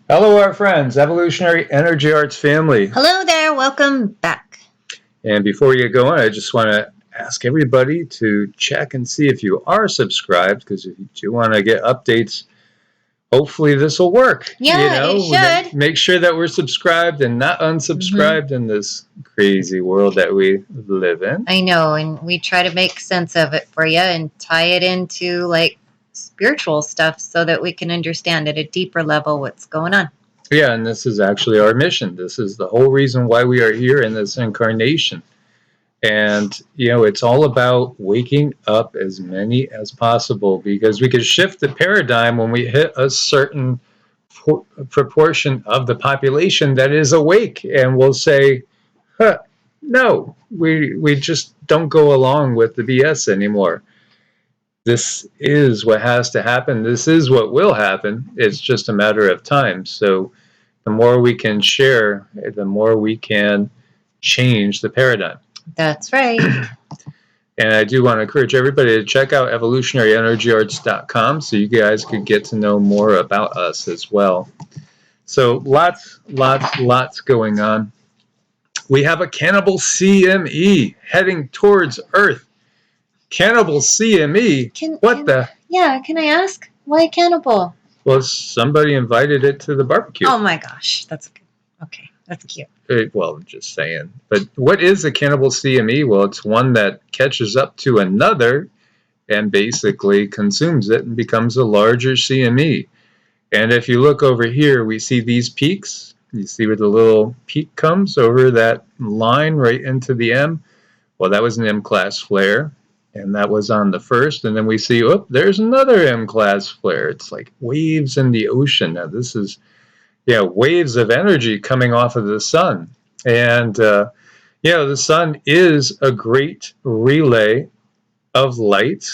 Hello, our friends, Evolutionary Energy Arts family. Hello there, welcome back. And before you go on, I just want to ask everybody to check and see if you are subscribed, because if you do want to get updates, hopefully this will work. Yeah, it should. Make sure that we're subscribed and not unsubscribed in this crazy world that we live in. I know, and we try to make sense of it for you and tie it into like spiritual stuff so that we can understand at a deeper level what's going on. Yeah, and this is actually our mission. This is the whole reason why we are here in this incarnation. And, it's all about waking up as many as possible, because we can shift the paradigm when we hit a certain proportion of the population that is awake, and we'll say, no, we just don't go along with the BS anymore. This is what has to happen. This is what will happen. It's just a matter of time. So the more we can share, the more we can change the paradigm. That's right. And I do want to encourage everybody to check out evolutionaryenergyarts.com so you guys could get to know more about us as well. So lots going on. We have a cannibal CME heading towards Earth. Cannibal CME? Yeah, can I ask? Why cannibal? Well, somebody invited it to the barbecue. Oh my gosh, that's good. Okay, that's cute. Well, just saying. But what is a cannibal CME? Well, it's one that catches up to another and basically consumes it and becomes a larger CME. And if you look over here, we see these peaks. You see where the little peak comes over that line right into the M? Well, that was an M-class flare, and that was on the first. And then we see, there's another M-class flare. It's like waves in the ocean. Now, this is waves of energy coming off of the sun. And, the sun is a great relay of light,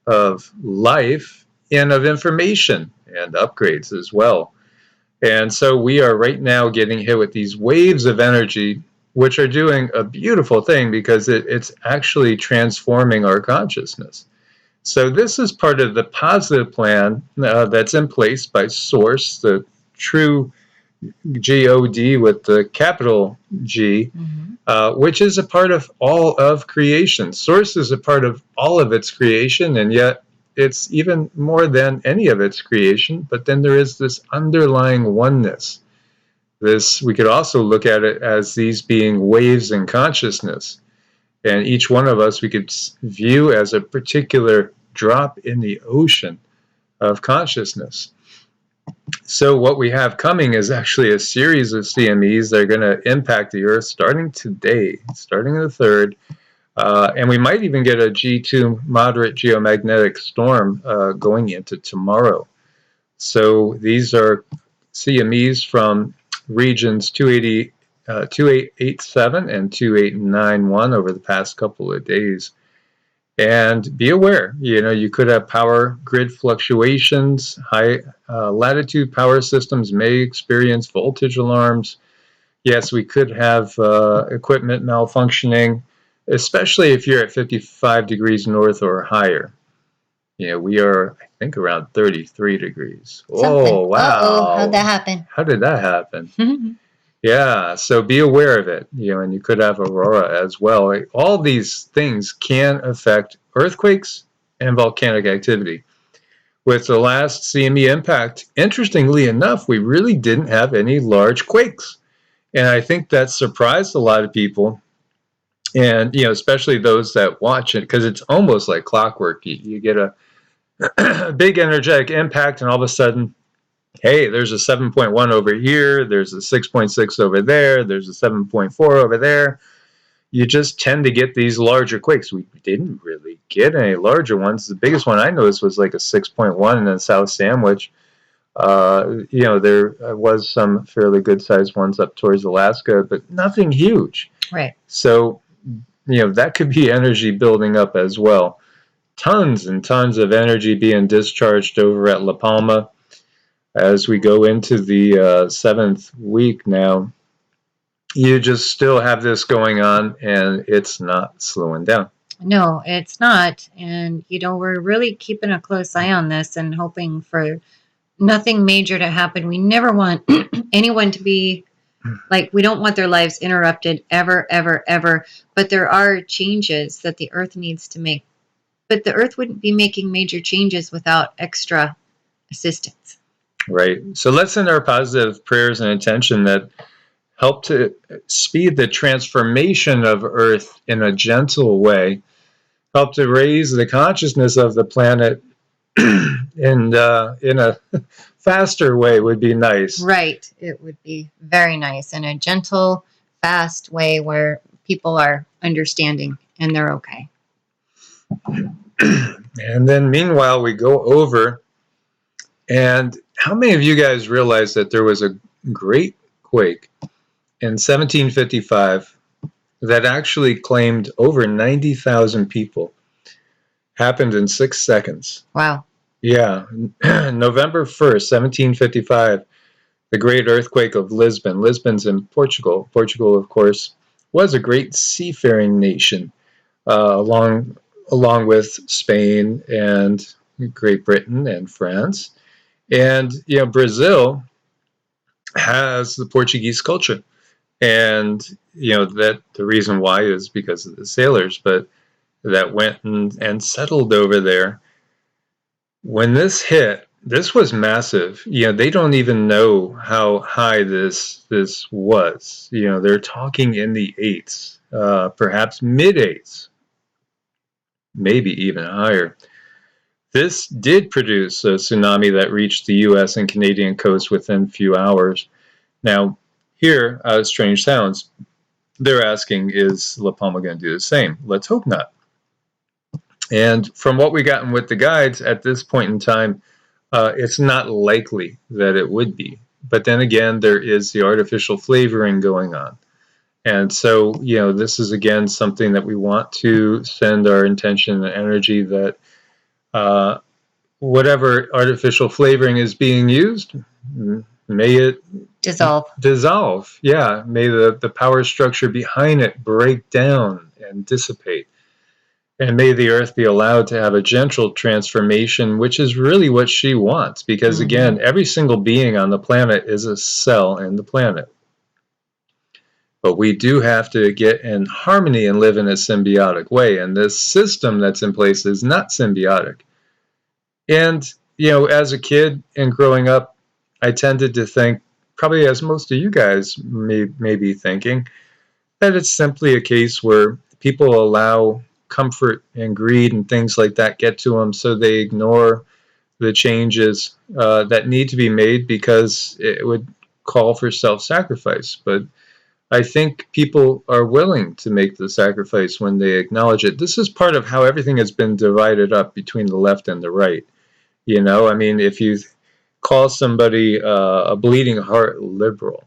of life, and of information, and upgrades as well. And so we are right now getting hit with these waves of energy, which are doing a beautiful thing because it's actually transforming our consciousness. So this is part of the positive plan that's in place by Source, the true God with the capital G, which is a part of all of creation. Source is a part of all of its creation, and yet it's even more than any of its creation. But then there is this underlying oneness. We could also look at it as these being waves in consciousness. And each one of us we could view as a particular drop in the ocean of consciousness. So what we have coming is actually a series of CMEs that are going to impact the Earth starting today, starting the 3rd. And we might even get a G2 moderate geomagnetic storm going into tomorrow. So these are CMEs from regions 2887 and 2891 over the past couple of days. And be aware, you could have power grid fluctuations. High latitude power systems may experience voltage alarms. Yes, we could have equipment malfunctioning, especially if you're at 55 degrees north or higher. We are, I think, around 33 degrees. Something. Oh, wow. Uh-oh, how'd that happen? How did that happen? Yeah, so be aware of it, and you could have aurora as well. All these things can affect earthquakes and volcanic activity. With the last CME impact, interestingly enough, we really didn't have any large quakes. And I think that surprised a lot of people. And, especially those that watch it, because it's almost like clockwork. You get a big energetic impact, and all of a sudden, hey, there's a 7.1 over here, there's a 6.6 over there, there's a 7.4 over there. You just tend to get these larger quakes. We didn't really get any larger ones. The biggest one I noticed was like a 6.1 in the South Sandwich. There was some fairly good-sized ones up towards Alaska, but nothing huge. Right. So, that could be energy building up as well. Tons and tons of energy being discharged over at La Palma. As we go into the 7th week now, you just still have this going on, and it's not slowing down. No, it's not. And, we're really keeping a close eye on this and hoping for nothing major to happen. We never want anyone to be like, we don't want their lives interrupted ever, ever, ever. But there are changes that the earth needs to make. But the earth wouldn't be making major changes without extra assistance. Right. So let's send our positive prayers and intention that help to speed the transformation of Earth in a gentle way, help to raise the consciousness of the planet in a faster way would be nice. Right. It would be very nice in a gentle, fast way where people are understanding and they're okay. And then meanwhile, we go over, and how many of you guys realize that there was a great quake in 1755 that actually claimed over 90,000 people? Happened in 6 seconds. Wow. Yeah. November 1st, 1755, the great earthquake of Lisbon. Lisbon's in Portugal. Portugal, of course, was a great seafaring nation, along with Spain and Great Britain and France. And, Brazil has the Portuguese culture. And, that the reason why is because of the sailors, but that went and settled over there. When this hit, this was massive. They don't even know how high this was. They're talking in the eights, perhaps mid-eights, maybe even higher. This did produce a tsunami that reached the U.S. and Canadian coast within a few hours. Now, here, Strange Sounds, they're asking, is La Palma going to do the same? Let's hope not. And from what we gotten with the guides at this point in time, it's not likely that it would be. But then again, there is the artificial flavoring going on. And so, this is again something that we want to send our intention and energy that whatever artificial flavoring is being used, may it dissolve. Yeah, may the power structure behind it break down and dissipate. And may the earth be allowed to have a gentle transformation, which is really what she wants. Because again, every single being on the planet is a cell in the planet. But we do have to get in harmony and live in a symbiotic way. And this system that's in place is not symbiotic. And, as a kid and growing up, I tended to think, probably as most of you guys may be thinking, that it's simply a case where people allow comfort and greed and things like that get to them, so they ignore the changes that need to be made because it would call for self-sacrifice. But I think people are willing to make the sacrifice when they acknowledge it. This is part of how everything has been divided up between the left and the right. If you call somebody a bleeding heart liberal,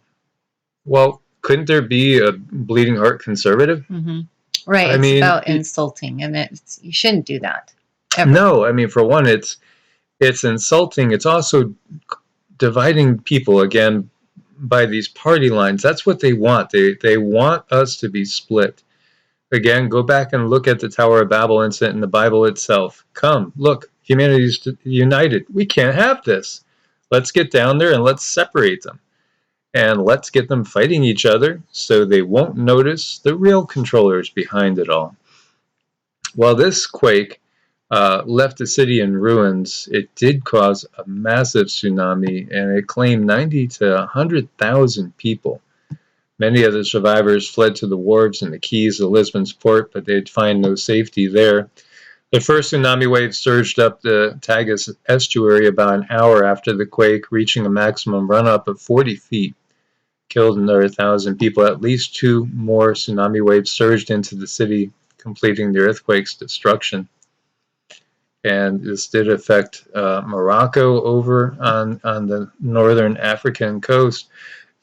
well, couldn't there be a bleeding heart conservative? Right. It's about insulting, and you shouldn't do that. Ever. No, for one, it's insulting. It's also dividing people again by these party lines. That's what they want. They want us to be split. Again, go back and look at the Tower of Babel incident in the Bible itself. Come, look, humanity's united. We can't have this. Let's get down there and let's separate them. And let's get them fighting each other so they won't notice the real controllers behind it all. While this quake left the city in ruins, it did cause a massive tsunami, and it claimed 90 to 100,000 people. Many of the survivors fled to the wharves and the quays of Lisbon's port, but they'd find no safety there. The first tsunami wave surged up the Tagus estuary about an hour after the quake, reaching a maximum run-up of 40 feet. Killed another 1,000 people. At least 2 more tsunami waves surged into the city, completing the earthquake's destruction. And this did affect Morocco over on the northern African coast.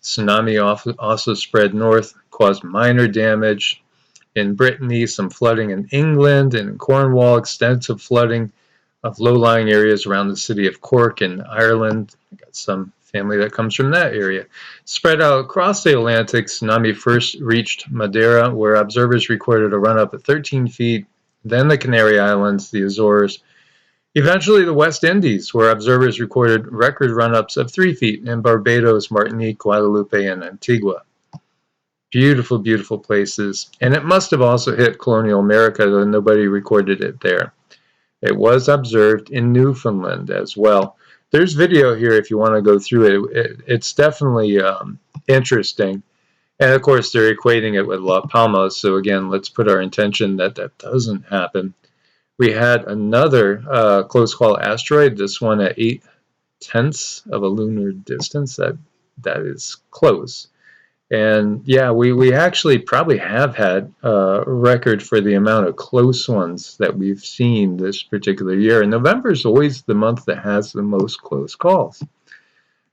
Tsunami also spread north, caused minor damage in Brittany, some flooding in England, and in Cornwall, extensive flooding of low-lying areas around the city of Cork in Ireland. I got some family that comes from that area. Spread out across the Atlantic, tsunami first reached Madeira, where observers recorded a run-up of 13 feet, then the Canary Islands, the Azores, Eventually, the West Indies, where observers recorded record run-ups of 3 feet in Barbados, Martinique, Guadeloupe, and Antigua. Beautiful, beautiful places. And it must have also hit colonial America, though nobody recorded it there. It was observed in Newfoundland as well. There's video here if you want to go through it. It's definitely interesting. And of course, they're equating it with La Palma. So again, let's put our intention that that doesn't happen. We had another close call asteroid, this one at 0.8 of a lunar distance. That is close. And yeah, we actually probably have had a record for the amount of close ones that we've seen this particular year. And November is always the month that has the most close calls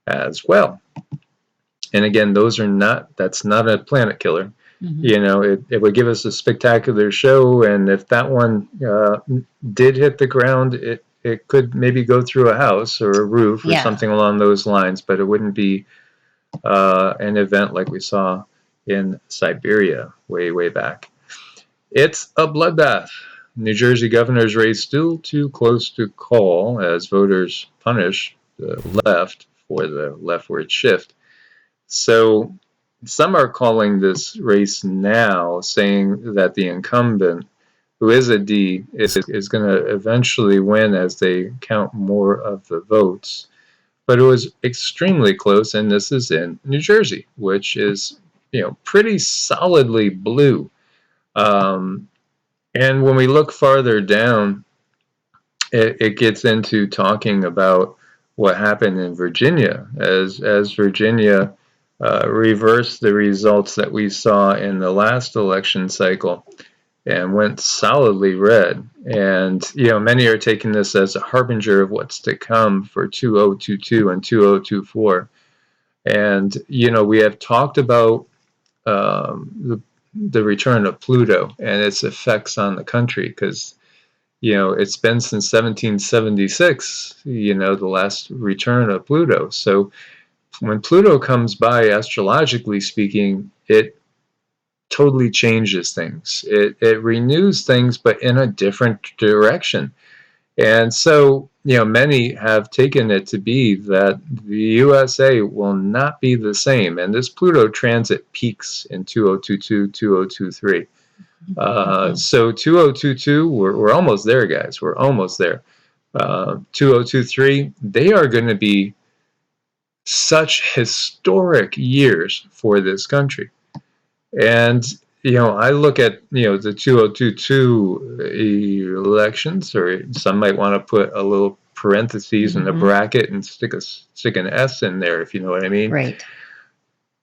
as well. And again, that's not a planet killer. Mm-hmm. You know, it would give us a spectacular show. And if that one did hit the ground, it could maybe go through a house or a roof or something along those lines, but it wouldn't be an event like we saw in Siberia way back. It's a bloodbath. New Jersey governor's race still too close to call as voters punish the left for the leftward shift. So some are calling this race now, saying that the incumbent, who is a D, is going to eventually win as they count more of the votes. But it was extremely close, and this is in New Jersey, which is, pretty solidly blue. And when we look farther down, it gets into talking about what happened in Virginia, as Virginia reversed the results that we saw in the last election cycle and went solidly red. And, many are taking this as a harbinger of what's to come for 2022 and 2024. And, we have talked about the return of Pluto and its effects on the country because, it's been since 1776, the last return of Pluto. So when Pluto comes by, astrologically speaking, it totally changes things. It renews things, but in a different direction. And so, many have taken it to be that the USA will not be the same. And this Pluto transit peaks in 2022, 2023. So 2022, we're almost there, guys. We're almost there. 2023, they are going to be such historic years for this country. And, I look at, the 2022 elections, or some might want to put a little parentheses in a bracket and stick an S in there, if you know what I mean. Right.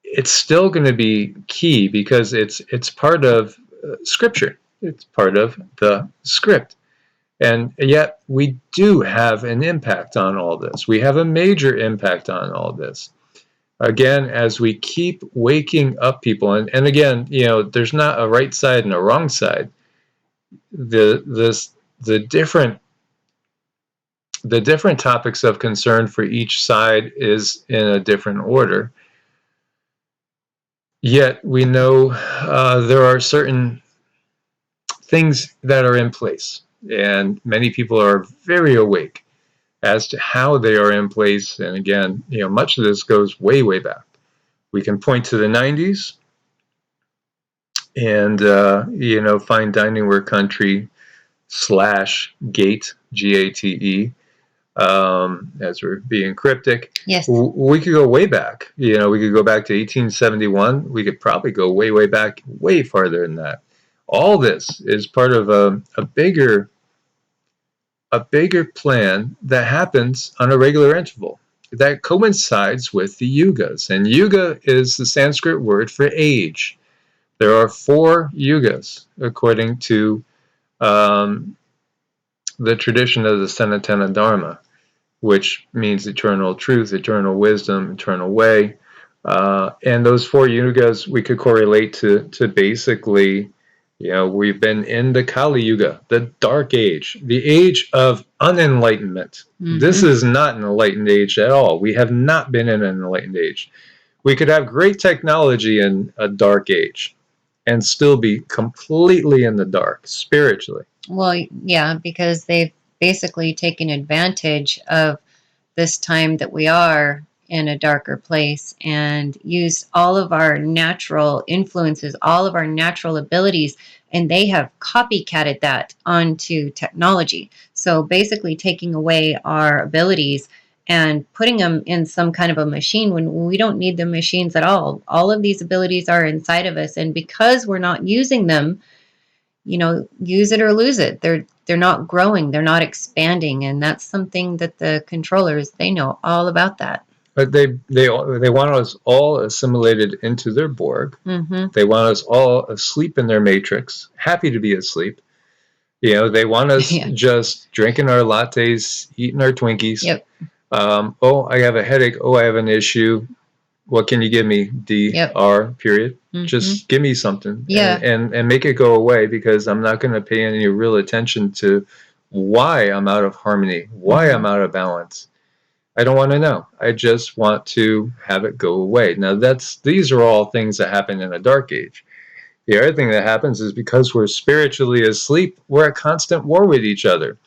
It's still going to be key because it's part of scripture. It's part of the script. And yet we do have an impact on all this. We have a major impact on all this. Again, as we keep waking up people, and again, there's not a right side and a wrong side. The different topics of concern for each side is in a different order. Yet we know there are certain things that are in place, and many people are very awake as to how they are in place. And again, much of this goes way back. We can point to the 90s and, Fine Dining Ware Country /Gate, G-A-T-E, as we're being cryptic. Yes. We could go way back. We could go back to 1871. We could probably go way back, way farther than that. All this is part of a bigger plan that happens on a regular interval that coincides with the Yugas. And Yuga is the Sanskrit word for age. There are 4 Yugas according to the tradition of the Sanatana Dharma, which means eternal truth, eternal wisdom, eternal way. And those 4 Yugas we could correlate to basically, we've been in the Kali Yuga, the dark age, the age of unenlightenment. Mm-hmm. This is not an enlightened age at all. We have not been in an enlightened age. We could have great technology in a dark age and still be completely in the dark spiritually. Well, yeah, because they've basically taken advantage of this time that we are in a darker place and used all of our natural influences, all of our natural abilities, and they have copycatted that onto technology. So basically taking away our abilities and putting them in some kind of a machine when we don't need the machines at all. All of these abilities are inside of us, and because we're not using them, use it or lose it. They're not growing, they're not expanding, and that's something that the controllers, they know all about that. But they want us all assimilated into their Borg. Mm-hmm. They want us all asleep in their matrix, happy to be asleep. They want us just drinking our lattes, eating our Twinkies. Yep. Oh, I have a headache. Oh, I have an issue. What can you give me? DR, period. Mm-hmm. Just give me something. Yeah. And make it go away, because I'm not going to pay any real attention to why I'm out of harmony, why I'm out of balance. I don't want to know. I just want to have it go away. Now, these are all things that happen in a dark age. The other thing that happens is because we're spiritually asleep, we're at constant war with each other.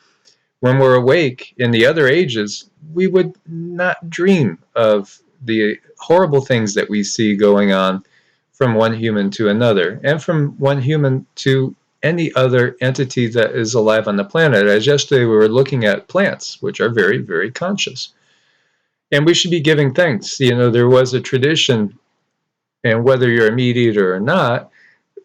When we're awake in the other ages, we would not dream of the horrible things that we see going on from one human to another, and from one human to any other entity that is alive on the planet. As yesterday, we were looking at plants, which are very, very conscious. And we should be giving thanks. There was a tradition, and whether you're a meat eater or not,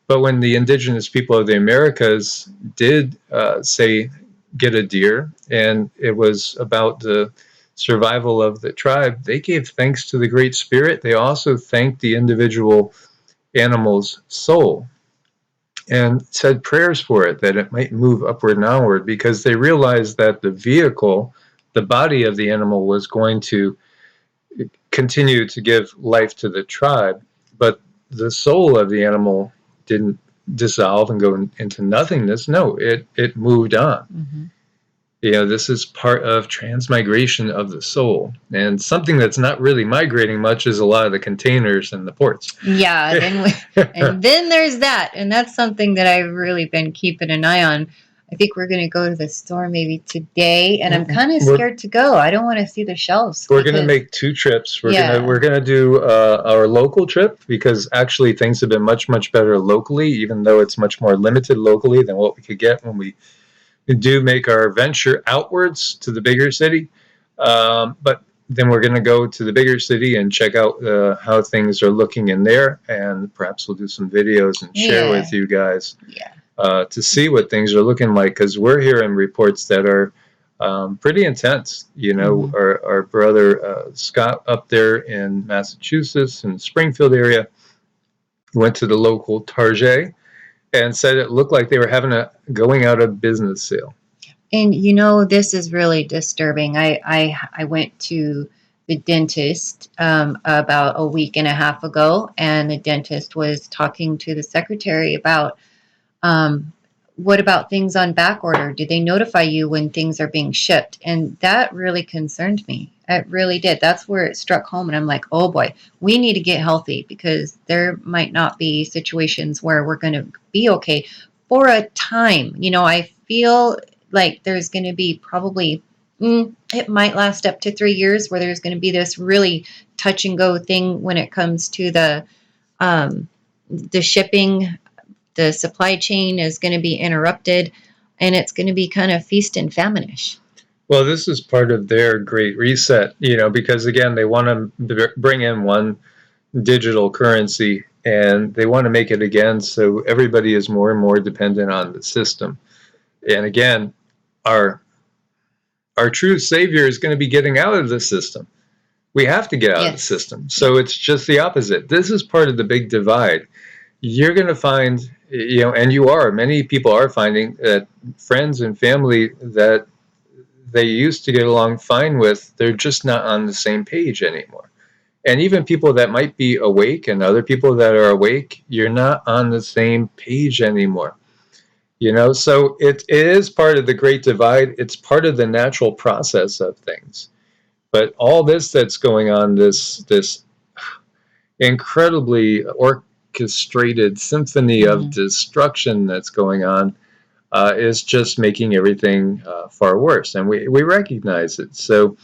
but when the indigenous people of the Americas did, say, get a deer, and it was about the survival of the tribe, they gave thanks to the Great Spirit. They also thanked the individual animal's soul and said prayers for it, that it might move upward and onward, because they realized that the vehicle, the body of the animal, was going to continue to give life to the tribe, but the soul of the animal didn't dissolve and go into nothingness. No, it moved on. Mm-hmm. This is part of transmigration of the soul, and something that's not really migrating much is a lot of the containers and the ports. Yeah, and then there's that, and that's something that I've really been keeping an eye on. I think we're going to go to the store maybe today, and I'm kind of scared to go. I don't want to see the shelves. We're going to make 2 trips. We're going to do our local trip, because actually things have been much, much better locally, even though it's much more limited locally than what we could get when we do make our venture outwards to the bigger city. But then we're going to go to the bigger city and check out how things are looking in there, and perhaps we'll do some videos and share with you guys. To see what things are looking like, because we're hearing reports that are pretty intense. Mm-hmm. Our brother Scott up there in Massachusetts, in the Springfield area, went to the local Target and said it looked like they were having a going out of business sale. And this is really disturbing. I went to the dentist about a week and a half ago, and the dentist was talking to the secretary about what about things on back order? Do they notify you when things are being shipped? And that really concerned me. It really did. That's where it struck home. And I'm like, oh boy, we need to get healthy, because there might not be situations where we're going to be okay for a time. I feel like there's going to be probably, it might last up to 3 years, where there's going to be this really touch and go thing when it comes to the shipping. The supply chain is going to be interrupted, and it's going to be kind of feast and famine-ish. Well, this is part of their great reset, because again, they want to bring in one digital currency, and they want to make it again so everybody is more and more dependent on the system. And again, our true savior is going to be getting out of the system. We have to get out of the system. So it's just the opposite. This is part of the big divide. You're going to find, and many people are finding that friends and family that they used to get along fine with, they're just not on the same page anymore. And even people that might be awake and other people that are awake, you're not on the same page anymore. So it is part of the great divide. It's part of the natural process of things. But all this that's going on, this incredibly orchestrated symphony of destruction that's going on, is just making everything far worse, and we recognize it. So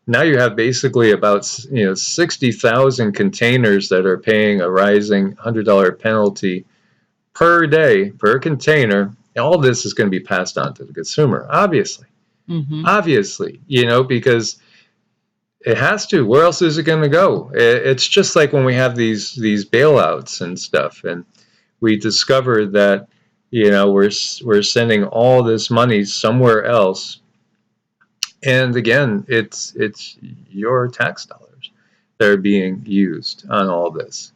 now you have basically about 60,000 containers that are paying a rising $100 penalty per day per container. And all this is going to be passed on to the consumer, obviously. Obviously, because it has to. Where else is it going to go? It's just like when we have these bailouts and stuff, and we discover that we're sending all this money somewhere else, and again, it's your tax dollars that are being used on all this.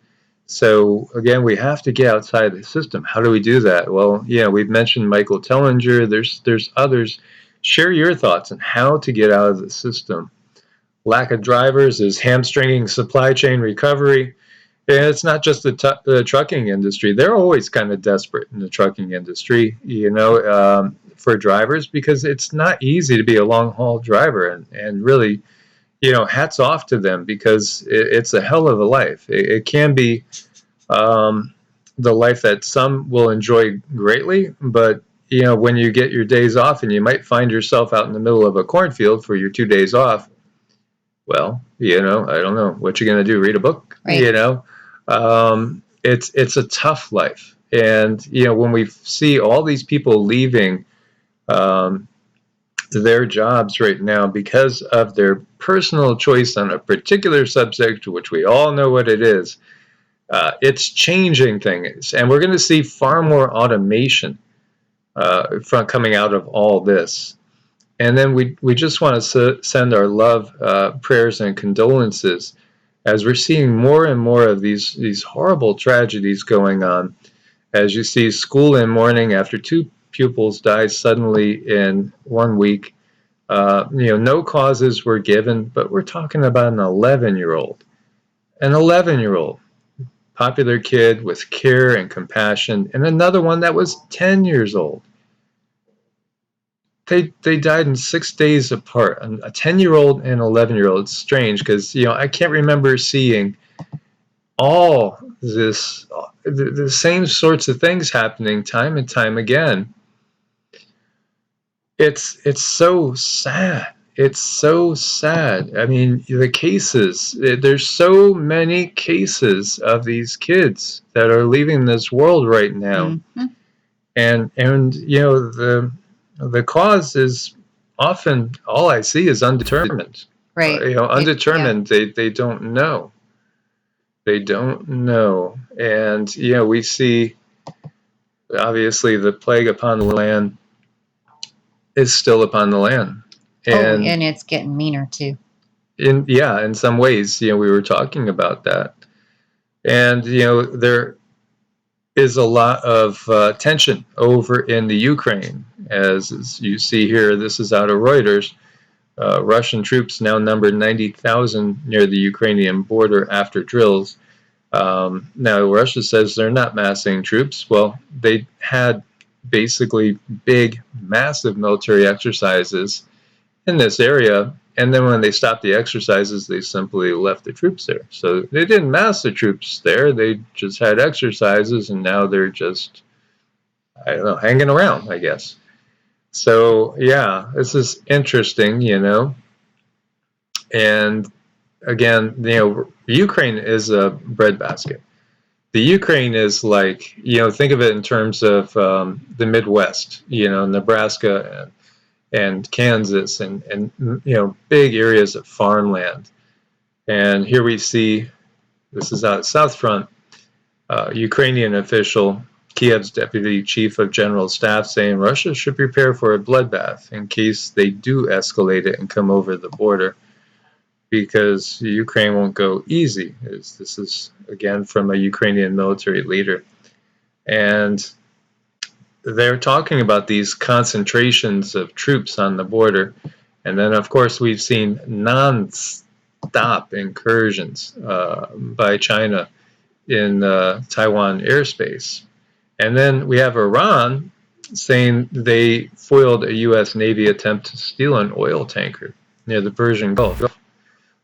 So again, we have to get outside the system. How do we do that? Well, we've mentioned Michael Tellinger. There's others. Share your thoughts on how to get out of the system. Lack of drivers is hamstringing supply chain recovery. And it's not just the trucking industry. They're always kind of desperate in the trucking industry, for drivers, because it's not easy to be a long haul driver, and really, hats off to them, because it's a hell of a life. It can be the life that some will enjoy greatly, but when you get your days off and you might find yourself out in the middle of a cornfield for your 2 days off, well, I don't know what you're going to do. Read a book, Right. It's a tough life, and when we see all these people leaving their jobs right now because of their personal choice on a particular subject, which we all know what it is, it's changing things, and we're going to see far more automation from coming out of all this. And then we just want to send our love, prayers, and condolences as we're seeing more and more of these horrible tragedies going on. As you see, school in mourning after 2 pupils died suddenly in 1 week. No causes were given, but we're talking about an 11-year-old. An 11-year-old, popular kid with care and compassion, and another one that was 10 years old. They died in 6 days apart. A 10-year-old and 11-year-old. It's strange because I can't remember seeing all this the same sorts of things happening time and time again. It's so sad. It's so sad. I mean, the cases. There's so many cases of these kids that are leaving this world right now, and the cause is often, all I see is undetermined. Right. Undetermined. They don't know. They don't know. And we see, obviously, the plague upon the land is still upon the land. And it's getting meaner too. In some ways, we were talking about that. And there is a lot of tension over in the Ukraine, as you see here. This is out of Reuters. Russian troops now number 90,000 near the Ukrainian border after drills. Now, Russia says they're not massing troops. Well, they had basically big, massive military exercises in this area, and then when they stopped the exercises, they simply left the troops there. So they didn't mass the troops there. They just had exercises, and now they're just, I don't know, hanging around, I guess. So, yeah, this is interesting, And again, Ukraine is a breadbasket. The Ukraine is like, think of it in terms of the Midwest, Nebraska and Kansas and big areas of farmland. And here we see, this is out at South Front, Ukrainian official, Kiev's deputy chief of general staff, saying Russia should prepare for a bloodbath in case they do escalate it and come over the border, because Ukraine won't go easy. This is, again, from a Ukrainian military leader. And they're talking about these concentrations of troops on the border. And then, of course, we've seen non-stop incursions by China in Taiwan airspace. And then we have Iran saying they foiled a U.S. Navy attempt to steal an oil tanker near the Persian Gulf.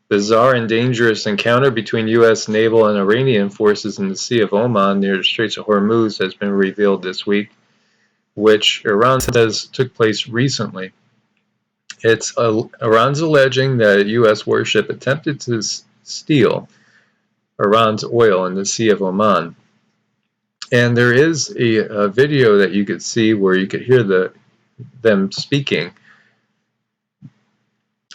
Bizarre and dangerous encounter between U.S. naval and Iranian forces in the Sea of Oman near the Straits of Hormuz has been revealed this week. which Iran says took place recently. Iran's alleging that a U.S. warship attempted to steal Iran's oil in the Sea of Oman. And there is a video that you could see where you could hear them speaking.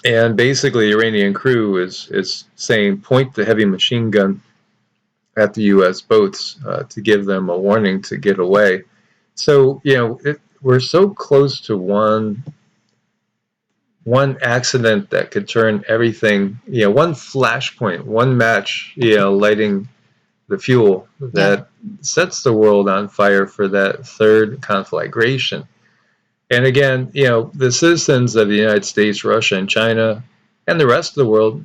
And basically, the Iranian crew is saying, point the heavy machine gun at the U.S. boats to give them a warning to get away. So, we're so close to one accident that could turn everything, one flashpoint, one match, lighting the fuel that sets the world on fire for that third conflagration. And again, the citizens of the United States, Russia, and China, and the rest of the world,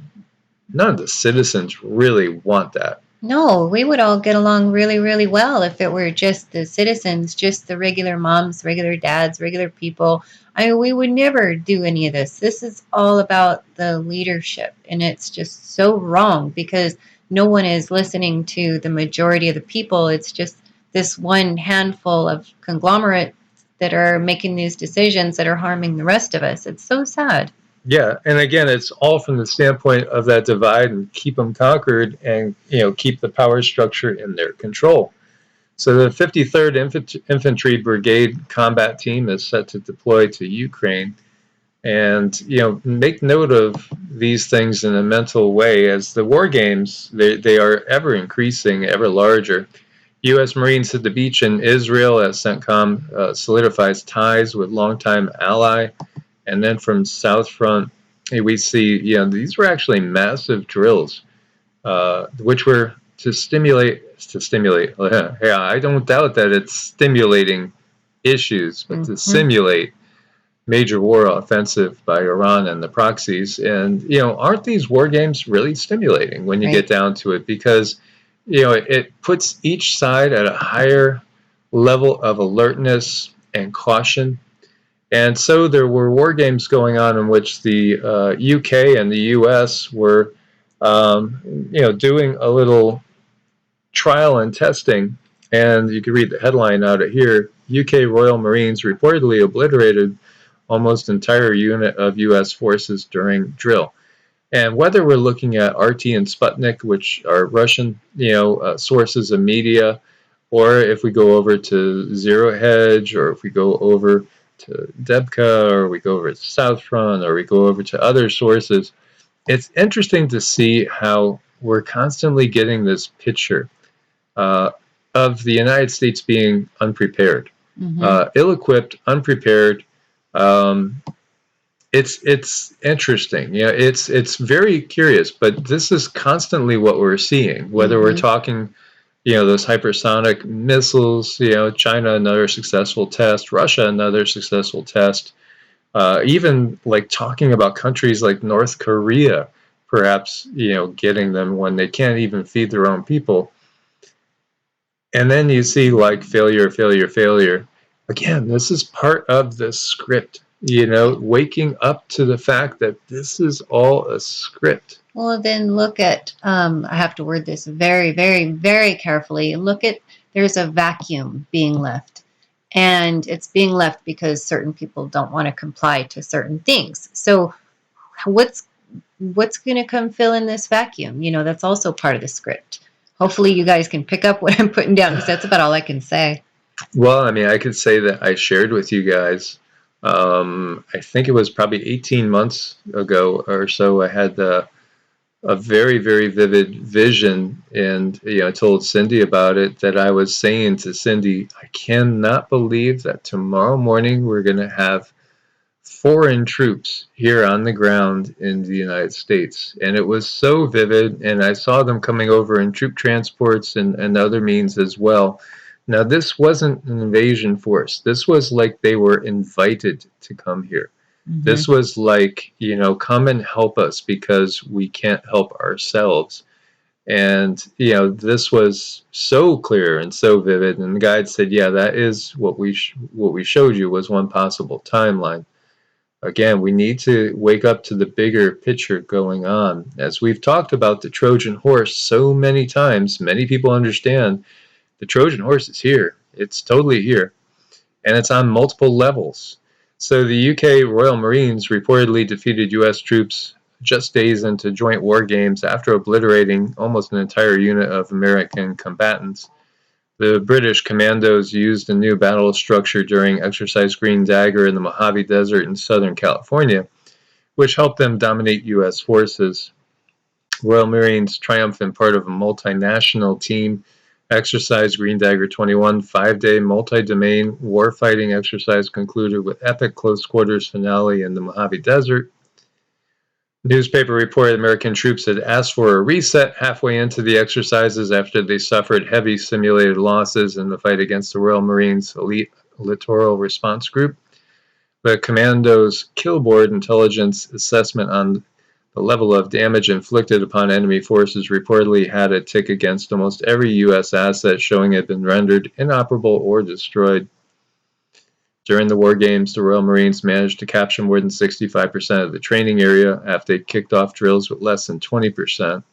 none of the citizens really want that. No, we would all get along really, really well if it were just the citizens, just the regular moms, regular dads, regular people. I mean, we would never do any of this. This is all about the leadership, and it's just so wrong because no one is listening to the majority of the people. It's just this one handful of conglomerates that are making these decisions that are harming the rest of us. It's so sad. Yeah, and again, it's all from the standpoint of that divide and keep them conquered and, keep the power structure in their control. So the 53rd Infantry Brigade combat team is set to deploy to Ukraine. And, make note of these things in a mental way as the war games, they are ever increasing, ever larger. U.S. Marines hit the beach in Israel as CENTCOM solidifies ties with longtime ally. And then from South Front, we see, these were actually massive drills, which were to stimulate. Yeah, I don't doubt that it's stimulating issues, but to simulate major war offensive by Iran and the proxies. And, aren't these war games really stimulating when you get down to it? Because, it puts each side at a higher level of alertness and caution. And so there were war games going on in which the UK and the US were, doing a little trial and testing. And you can read the headline out of here. UK Royal Marines reportedly obliterated almost entire unit of US forces during drill. And whether we're looking at RT and Sputnik, which are Russian, sources of media, or if we go over to Zero Hedge, or if we go over to Debka, or we go over to South Front, or we go over to other sources, it's interesting to see how we're constantly getting this picture of the United States being unprepared, ill-equipped, unprepared. It's interesting. It's very curious, but this is constantly what we're seeing, whether we're talking, those hypersonic missiles, China, another successful test, Russia, another successful test, even like talking about countries like North Korea, perhaps, getting them when they can't even feed their own people. And then you see like failure. Again, this is part of the script, waking up to the fact that this is all a script. Well, then look at, I have to word this very, very, very carefully. Look at, there's a vacuum being left. And it's being left because certain people don't want to comply to certain things. So what's going to come fill in this vacuum? That's also part of the script. Hopefully you guys can pick up what I'm putting down because that's about all I can say. Well, I mean, I could say that I shared with you guys, I think it was probably 18 months ago or so, I had a very, very vivid vision, and I told Cindy about it, that I was saying to Cindy, I cannot believe that tomorrow morning we're going to have foreign troops here on the ground in the United States. And it was so vivid, and I saw them coming over in troop transports and other means as well. Now, this wasn't an invasion force. This was like they were invited to come here. This was like, come and help us because we can't help ourselves. And, this was so clear and so vivid. And the guide said, yeah, that is what we showed you was one possible timeline. Again, we need to wake up to the bigger picture going on. As we've talked about the Trojan horse so many times, many people understand the Trojan horse is here. It's totally here. and it's on multiple levels. So the UK Royal Marines reportedly defeated US troops just days into joint war games after obliterating almost an entire unit of American combatants. The British commandos used a new battle structure during Exercise Green Dagger in the Mojave Desert in Southern California, which helped them dominate U.S. forces. Royal Marines triumphant part of a multinational team Exercise Green Dagger 21 5-day multi-domain warfighting exercise concluded with epic close quarters finale in the Mojave Desert. Newspaper reported American troops had asked for a reset halfway into the exercises after they suffered heavy simulated losses in the fight against the Royal Marines Elite Littoral Response Group. The commandos' Killboard intelligence assessment on the level of damage inflicted upon enemy forces reportedly had a tick against almost every U.S. asset, showing it had been rendered inoperable or destroyed. During the war games, the Royal Marines managed to capture more than 65% of the training area after they kicked off drills with less than 20%.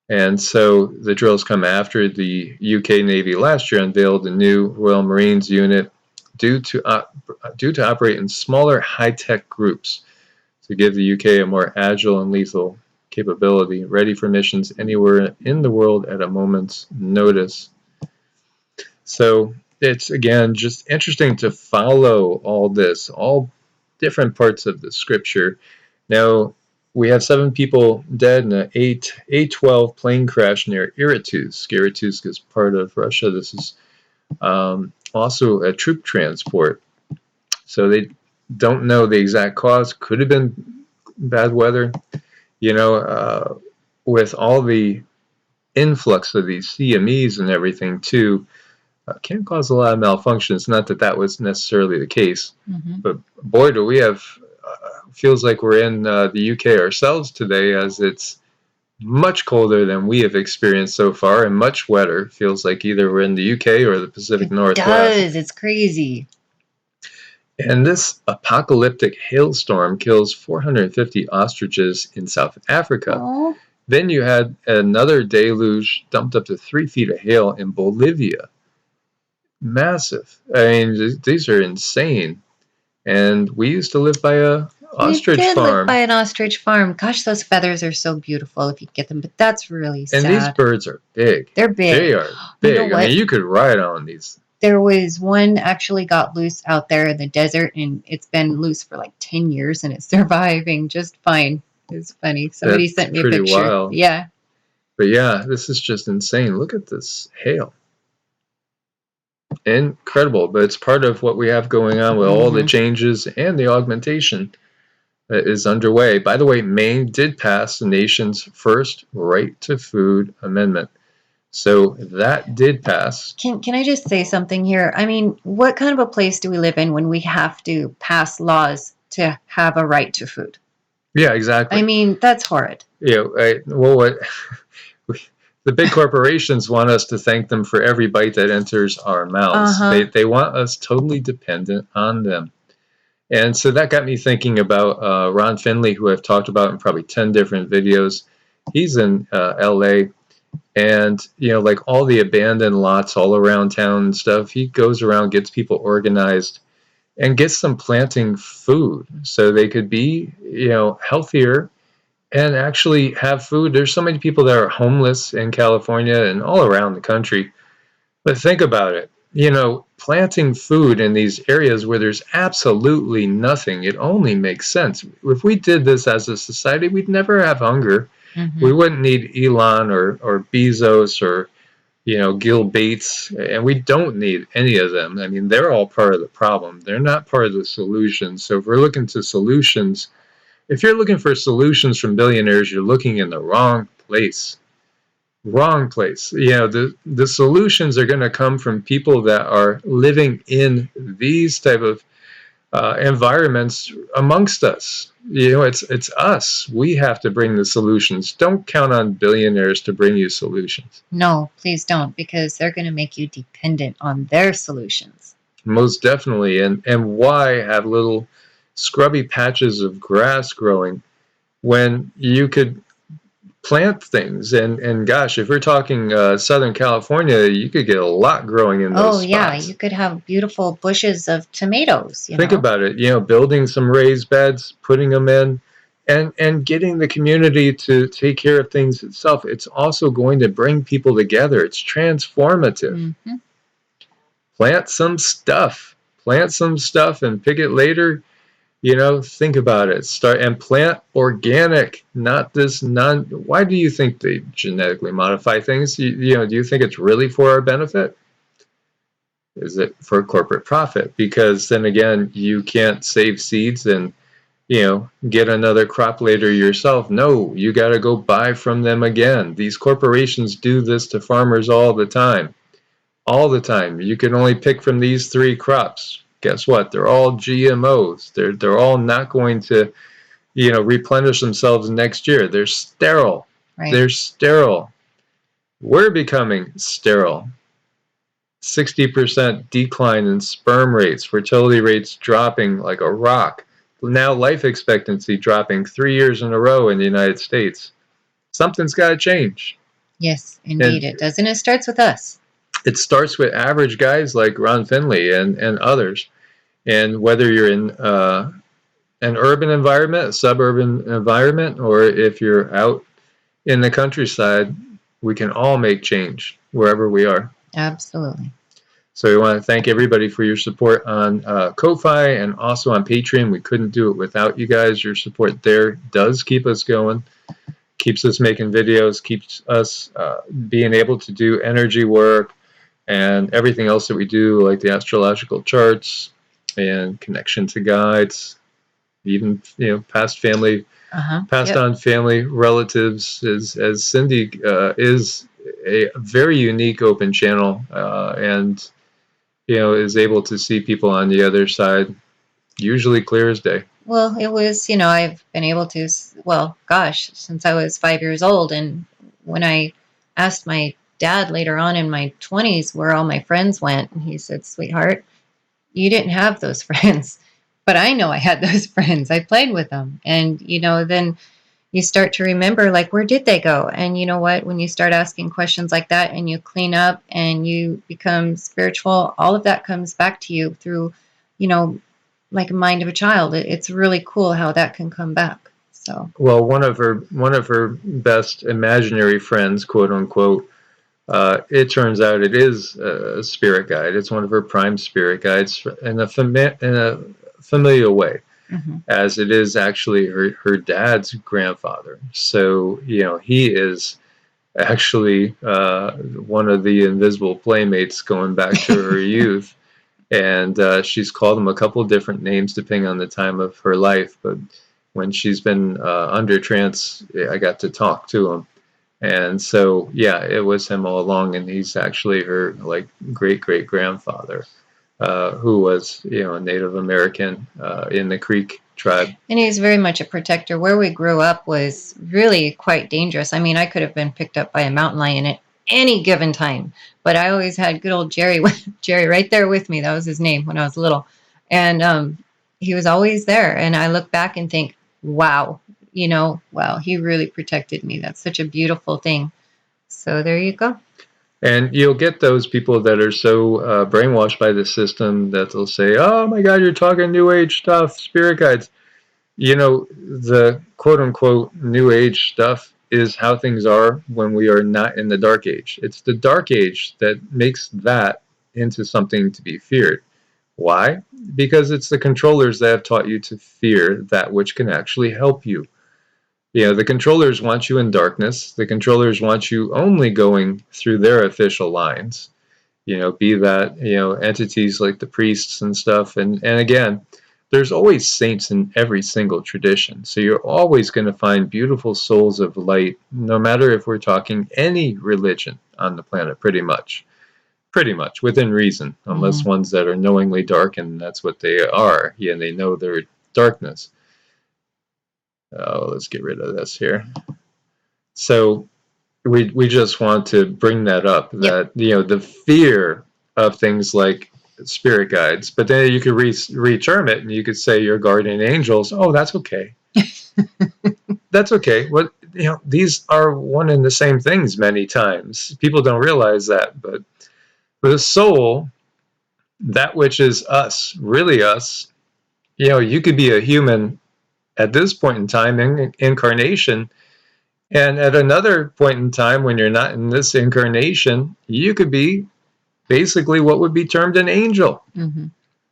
And so the drills come after the UK Navy last year unveiled a new Royal Marines unit due to operate in smaller high-tech groups to give the UK a more agile and lethal capability, ready for missions anywhere in the world at a moment's notice. So it's, again, just interesting to follow all this, all different parts of the scripture. Now, we have 7 people dead in an A-12 plane crash near Irkutsk. Irkutsk is part of Russia. This is also a troop transport. So they don't know the exact cause. Could have been bad weather. You know, with all the influx of these CMEs and everything, too, can cause a lot of malfunctions. Not that that was necessarily the case, but boy, do we have, feels like we're in the UK ourselves today, as it's much colder than we have experienced so far and much wetter. Feels like either we're in the UK or the Pacific Northwest. It does. It's crazy. And this apocalyptic hailstorm kills 450 ostriches in South Africa. Aww. Then you had another deluge dumped up to 3 feet of hail in Bolivia. Massive. I mean, these are insane. And we used to live by a ostrich we did farm. live by an ostrich farm. Gosh, those feathers are so beautiful if you get them, but that's really sad. And these birds are big. They're big. They are big. You know I mean, you could ride on these. There was one actually got loose out there in the desert, and it's been loose for like 10 years, and it's surviving just fine. It's funny. Somebody sent me a picture. Wild. Yeah. But yeah, this is just insane. Look at this hail. Incredible, but it's part of what we have going on with all the changes and the augmentation that is underway. By the way, Maine did pass the nation's first right to food amendment. So that did pass. Can I just say something here? I mean, what kind of a place do we live in when we have to pass laws to have a right to food? Yeah, exactly. I mean, that's horrid. Yeah, what the big corporations want us to thank them for every bite that enters our mouths. They want us totally dependent on them. And so that got me thinking about Ron Finley, who I've talked about in probably 10 different videos. He's in LA, and you know, like all the abandoned lots all around town and stuff, he goes around, gets people organized, and gets them planting food so they could be, you know, healthier and actually have food. There's so many people that are homeless in California and all around the country. But think about it. You know, planting food in these areas where there's absolutely nothing, it only makes sense. If we did this as a society, we'd never have hunger. We wouldn't need Elon or Bezos or, you know, Gil Bates, and we don't need any of them. I mean, they're all part of the problem. They're not part of the solution. So if we're looking to solutions, if you're looking for solutions from billionaires, you're looking in the wrong place. Wrong place. You know, the solutions are going to come from people that are living in these type of environments amongst us. You know, it's us. We have to bring the solutions. Don't count on billionaires to bring you solutions. No, please don't, because they're going to make you dependent on their solutions. Most definitely. And why have little scrubby patches of grass growing when you could plant things. And gosh, if we're talking Southern California, you could get a lot growing in Oh those yeah, spots. you could have beautiful bushes of tomatoes, Think about it, building some raised beds, putting them in, and getting the community to take care of things itself. It's also going to bring people together. It's transformative. Mm-hmm. Plant some stuff. Plant some stuff and pick it later. Think about it. Start and plant organic, not this non. Why do you think they genetically modify things? Do you think it's really for our benefit? Is it for corporate profit? Because then again, you can't save seeds and get another crop later yourself. No, you got to go buy from them again. These corporations do this to farmers all the time. All the time. You can only pick from these 3 crops. Guess what? They're all GMOs. They're all not going to, replenish themselves next year. They're sterile. Right. They're sterile. We're becoming sterile. 60% decline in sperm rates, fertility rates dropping like a rock. Now life expectancy dropping 3 years in a row in the United States. Something's got to change. Yes, indeed it does. And it starts with us. It starts with average guys like Ron Finley and others. And whether you're in an urban environment, a suburban environment, or if you're out in the countryside, we can all make change wherever we are. Absolutely. So we want to thank everybody for your support on Ko-Fi and also on Patreon. We couldn't do it without you guys. Your support there does keep us going, keeps us making videos, keeps us being able to do energy work and everything else that we do, like the astrological charts and connection to guides, even past family, passed on family relatives. As Cindy is a very unique open channel and is able to see people on the other side, usually clear as day. Well, it was, I've been able to, well, gosh, since I was 5 years old. And when I asked my dad later on in my 20s where all my friends went, and he said, sweetheart, you didn't have those friends. But I know I had those friends. I played with them. And, then you start to remember, like, where did they go? And you know what? When you start asking questions like that and you clean up and you become spiritual, all of that comes back to you through, like a mind of a child. It's really cool how that can come back. So, well, one of her best imaginary friends, quote unquote, it turns out it is a spirit guide. It's one of her prime spirit guides in a familial way. mm-hmm. As it is actually her dad's grandfather. So, he is actually one of the invisible playmates going back to her youth. And she's called him a couple different names depending on the time of her life. But when she's been under trance, I got to talk to him. And so, yeah, it was him all along. And he's actually her like great grandfather. Who was, a Native American in the Creek tribe. And he was very much a protector. Where we grew up was really quite dangerous. I mean, I could have been picked up by a mountain lion at any given time, but I always had good old Jerry right there with me. That was his name when I was little. And he was always there. And I look back and think, wow, wow, he really protected me. That's such a beautiful thing. So there you go. And you'll get those people that are so brainwashed by the system that they'll say, oh my God, you're talking New Age stuff, spirit guides. The quote-unquote New Age stuff is how things are when we are not in the Dark Age. It's the Dark Age that makes that into something to be feared. Why? Because it's the controllers that have taught you to fear that which can actually help you. The controllers want you in darkness. The controllers want you only going through their official lines. Be that, entities like the priests and stuff. And again, there's always saints in every single tradition. So you're always going to find beautiful souls of light, no matter if we're talking any religion on the planet, pretty much within reason, unless ones that are knowingly dark, and that's what they are. And they know their darkness. Let's get rid of this here. So we just want to bring that up, that the fear of things like spirit guides, but then you could reterm it and you could say your guardian angels. Oh, that's okay. That's okay. What these are one and the same things many times. People don't realize that, but the soul, that which is us, really us, you could be a human at this point in time in incarnation, and at another point in time when you're not in this incarnation, you could be basically what would be termed an angel. Mm-hmm.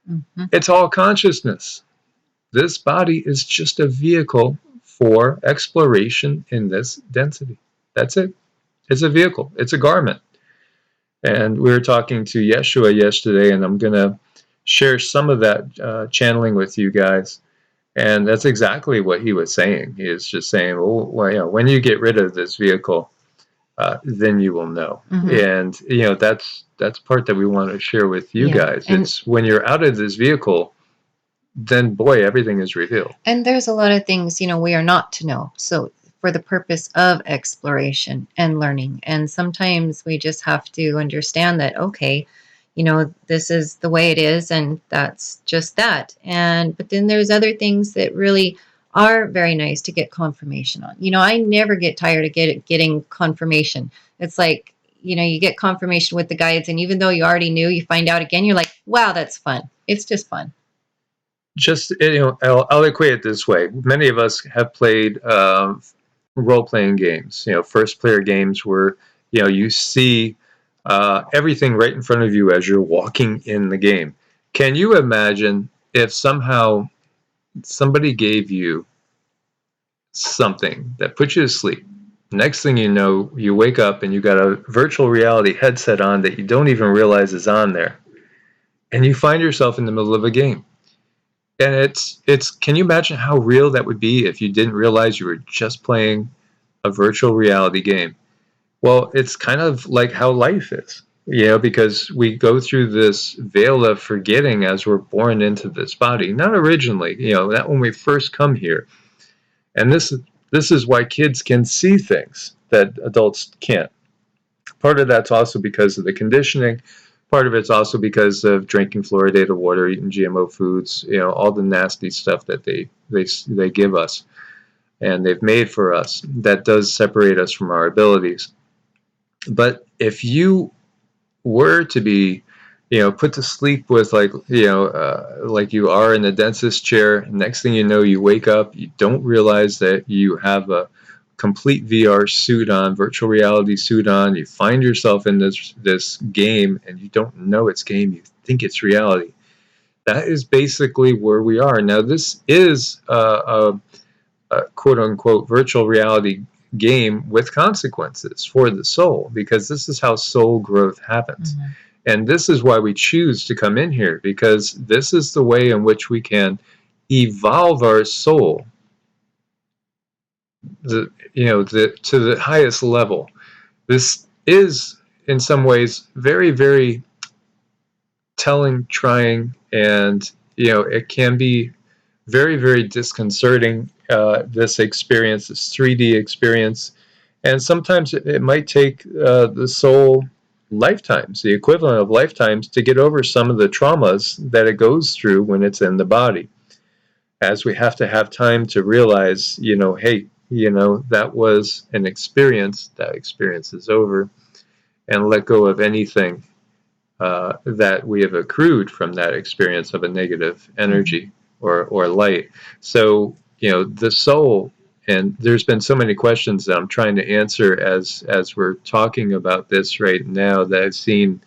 Mm-hmm. It's all consciousness. This body is just a vehicle for exploration in this density. That's it. It's a vehicle. It's a garment. And we were talking to Yeshua yesterday, and I'm going to share some of that channeling with you guys. And that's exactly what he was saying. He is just saying, well, when you get rid of this vehicle, then you will know. Mm-hmm. And that's part that we want to share with you guys. And it's when you're out of this vehicle, then boy, everything is revealed. And there's a lot of things, we are not to know. So for the purpose of exploration and learning. And sometimes we just have to understand that, okay, this is the way it is, and that's just that. But then there's other things that really are very nice to get confirmation on. I never get tired of getting confirmation. It's like, you get confirmation with the guides, and even though you already knew, you find out again, you're like, wow, that's fun. It's just fun. Just, I'll equate it this way. Many of us have played role-playing games, first player games where, you see everything right in front of you as you're walking in the game. Can you imagine if somehow somebody gave you something that put you to sleep? Next thing you know, you wake up and you got a virtual reality headset on that you don't even realize is on there. And you find yourself in the middle of a game. And it's can you imagine how real that would be if you didn't realize you were just playing a virtual reality game? Well, it's kind of like how life is, because we go through this veil of forgetting as we're born into this body. Not originally, not when we first come here. And this is why kids can see things that adults can't. Part of that's also because of the conditioning. Part of it's also because of drinking fluoridated water, eating GMO foods, all the nasty stuff that they give us and they've made for us that does separate us from our abilities. But if you were to be, put to sleep with like you are in the dentist chair, next thing you know, you wake up, you don't realize that you have a complete VR suit on, virtual reality suit on. You find yourself in this game, and you don't know it's game. You think it's reality. That is basically where we are now. This is a quote unquote virtual reality game with consequences for the soul, because this is how soul growth happens. Mm-hmm. And this is why we choose to come in here, because this is the way in which we can evolve our soul to the highest level. This is in some ways very, very telling, trying, and it can be very, very disconcerting, this experience, this 3D experience. And sometimes it might take the soul lifetimes, the equivalent of lifetimes, to get over some of the traumas that it goes through when it's in the body. As we have to have time to realize, hey, that was an experience. That experience is over, and let go of anything that we have accrued from that experience of a negative energy or light. So, the soul, and there's been so many questions that I'm trying to answer as we're talking about this right now that I've seen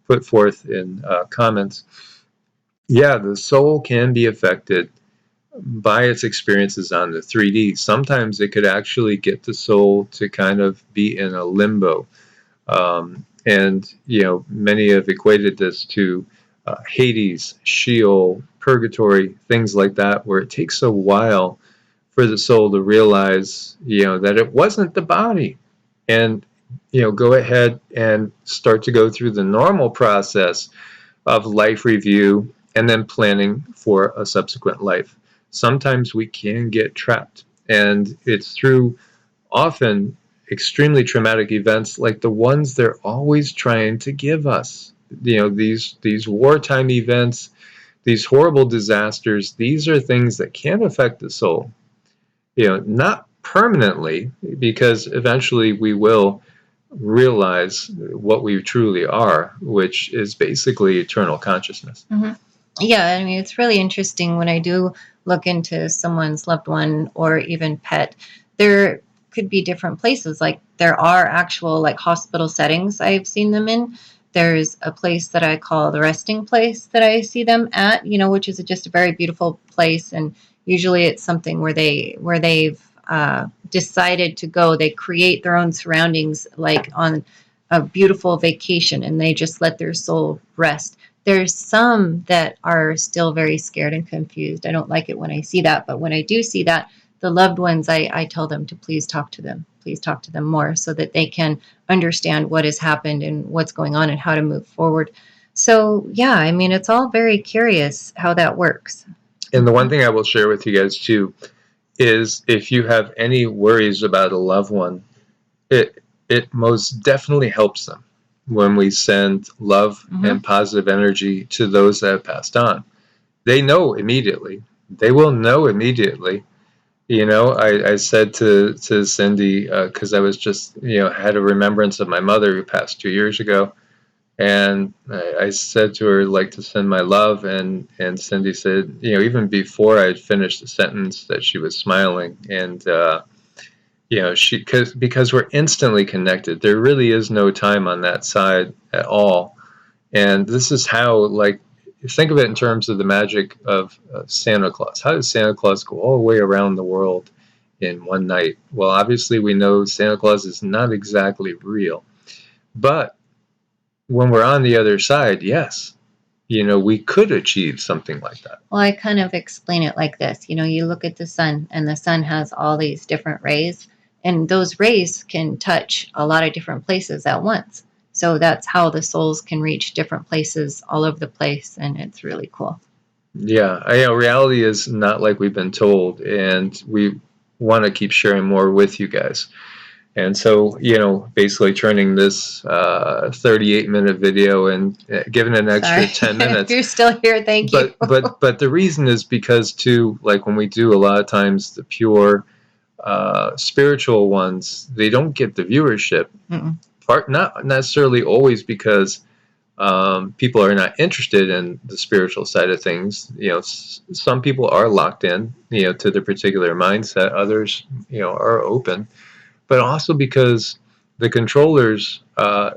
put forth in comments. Yeah, the soul can be affected by its experiences on the 3D. Sometimes it could actually get the soul to kind of be in a limbo. And many have equated this to Hades, Sheol, Purgatory, things like that, where it takes a while for the soul to realize, that it wasn't the body, and go ahead and start to go through the normal process of life review and then planning for a subsequent life. Sometimes we can get trapped, and it's through often extremely traumatic events like the ones they're always trying to give us. These wartime events, these horrible disasters, these are things that can affect the soul. Not permanently, because eventually we will realize what we truly are, which is basically eternal consciousness. Mm-hmm. Yeah, I mean, it's really interesting when I do look into someone's loved one or even pet. There could be different places. Like there are actual like hospital settings I've seen them in. There's a place that I call the resting place that I see them at, which is just a very beautiful place. And usually it's something where they've decided to go. They create their own surroundings, like on a beautiful vacation, and they just let their soul rest. There's some that are still very scared and confused. I don't like it when I see that, but when I do see that, the loved ones, I tell them to please talk to them. Please talk to them more so that they can understand what has happened and what's going on and how to move forward. So, yeah, I mean, it's all very curious how that works. And the one thing I will share with you guys too is if you have any worries about a loved one, it most definitely helps them when we send love and positive energy to those that have passed on. They know immediately. They will know immediately. I said to Cindy, because I was just, had a remembrance of my mother who passed 2 years ago. And I said to her, like, to send my love. And Cindy said, even before I had finished the sentence, that she was smiling. And, because we're instantly connected. There really is no time on that side at all. And this is how, like, think of it in terms of the magic of Santa Claus. How does Santa Claus go all the way around the world in one night? Well, obviously we know Santa Claus is not exactly real. But when we're on the other side, yes, we could achieve something like that. Well, I kind of explain it like this. You look at the sun, and the sun has all these different rays, and those rays can touch a lot of different places at once. So that's how the souls can reach different places all over the place, and it's really cool. Yeah, reality is not like we've been told, and we want to keep sharing more with you guys. And so, basically turning this 38-minute video and giving an extra 10 minutes. If you're still here, thank you. But the reason is because, too, like when we do a lot of times the pure spiritual ones, they don't get the viewership. Not necessarily always because people are not interested in the spiritual side of things. Some people are locked in, to the particular mindset. Others, are open. But also because the controllers,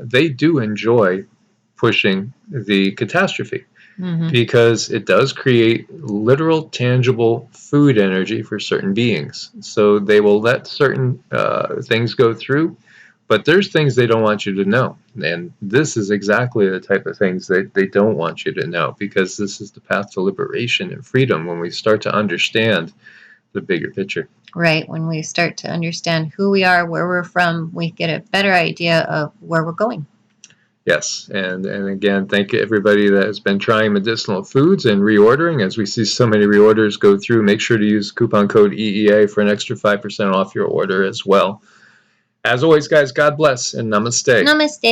they do enjoy pushing the catastrophe, because it does create literal, tangible food energy for certain beings. So they will let certain things go through, but there's things they don't want you to know. And this is exactly the type of things that they don't want you to know, because this is the path to liberation and freedom when we start to understand the bigger picture. Right. When we start to understand who we are, where we're from, we get a better idea of where we're going. Yes. And again, thank you everybody that has been trying medicinal foods and reordering. As we see so many reorders go through, make sure to use coupon code EEA for an extra 5% off your order as well. As always, guys, God bless and namaste. Namaste.